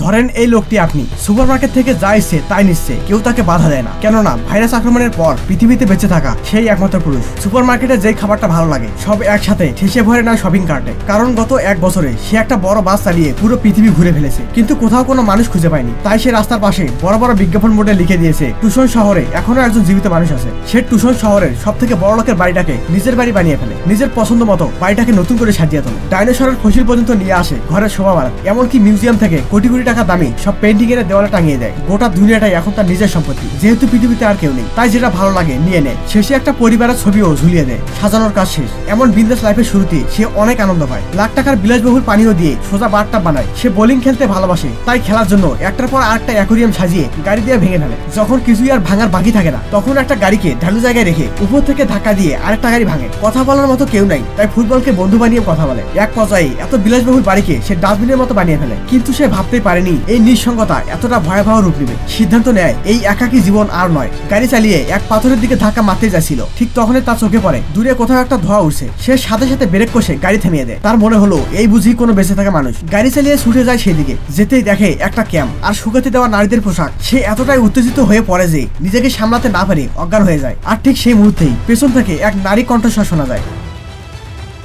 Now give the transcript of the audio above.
ধরেন এই লোকটি আপনি সুপারমার্কেট থেকে যা ইচ্ছে তাই নিচ্ছে, কেউ তাকে বাধা দেয় না, কেননা ভাইরাস আক্রমণের পর পৃথিবীতে বেঁচে থাকা সেই একমাত্র পুরুষ। সুপারমার্কেটে যেই খাবারটা ভালো লাগে সব একসাথে ঠেসে ভরে নেয় শপিং কার্টে, কারণ গত 1 বছরে সে একটা বড় বাস চালিয়ে পুরো পৃথিবী ঘুরে ফেলেছে, কিন্তু কোথাও কোনো মানুষ খুঁজে পায়নি। তাই সে রাস্তার পাশে বড় বড় বিজ্ঞাপন বোর্ডে লিখে দিয়েছে টুসন শহরে এখনো একজন জীবিত মানুষ আছে। সে টুসন শহরের সব থেকে বড় লোকের বাড়িটাকে নিজের বাড়ি বানিয়ে ফেলে, নিজের পছন্দ মতো বাড়িটাকে নতুন করে সাজিয়ে তোলে, ডাইনোসরের ফসিল পর্যন্ত নিয়ে আসে ঘরের শোভা বাড়াতে, এমনকি মিউজিয়াম থেকে কোটি কোটি টাকা দামি সব পেন্টিং এর দেওয়ালে টাঙিয়ে দেয়। গোটা দুনিয়াটাই এখন তার নিজের সম্পত্তি, যেহেতু পৃথিবীতে আর কেউ নেই তাই যেটা ভালো লাগে নিয়ে নেয়। শেষে একটা পরিবারের ছবিও ঝুলিয়ে দেয়, সাজানোর কাজ শেষ। এমন বিন্দাস লাইফের শুরুতে সে অনেক আনন্দ পায়, লাখ টাকার বিলাসবহুল পানীয় দিয়ে সোজা বারটা বানায়। সে বোলিং খেলতে ভালোবাসে, তাই খেলার জন্য একটার পর আরেকটা অ্যাকোরিয়াম সাজিয়ে গাড়ি দিয়ে ভেঙে ফেলে। যখন কিছুই আর ভাঙার বাকি থাকে না তখন একটা গাড়িকে ঢালু জায়গায় রেখে উপর থেকে ধাক্কা দিয়ে আরেকটা গাড়ি ভাঙে। কথা বলার মতো কেউ নাই, তাই ফুটবলকে বন্ধু বানিয়ে কথা বলে। এক পর্যায়ে এত বিলাসবহুল বাড়িকে সে ডাস্টবিনের মতো বানিয়ে ফেলে, কিন্তু সে ভাবতেই পারেনি এই নিঃসঙ্গতা এতটা ভয়াবহ রূপ নেবে। সিদ্ধান্ত নেয় এই একাকী জীবন আর নয়। গাড়ি চালিয়ে এক পাথরের দিকে ধাক্কা মারতে যাচ্ছিল, ঠিক তখনই তার চোখে পড়ে দূরে কোথাও একটা ধোঁয়া উঠছে। সে সাথে সাথে ব্রেক কষে গাড়ি থামিয়ে দেয়। তার মনে হলো এই বুঝি কোনো বেঁচে থাকা মানুষ। গাড়ি চালিয়ে ছুটে যায় সেদিকে, যেতেই দেখে একটা ক্যাম্প আর শুকাতে দেওয়া নারীদের পোশাক। সে এতটাই উত্তেজিত হয়ে পড়ে যে নিজেকে সামলাতে না পারে অজ্ঞান হয়ে যায়। আর ঠিক সেই মুহূর্তেই পেছন থেকে এক নারী কণ্ঠস্বর শোনা যায়।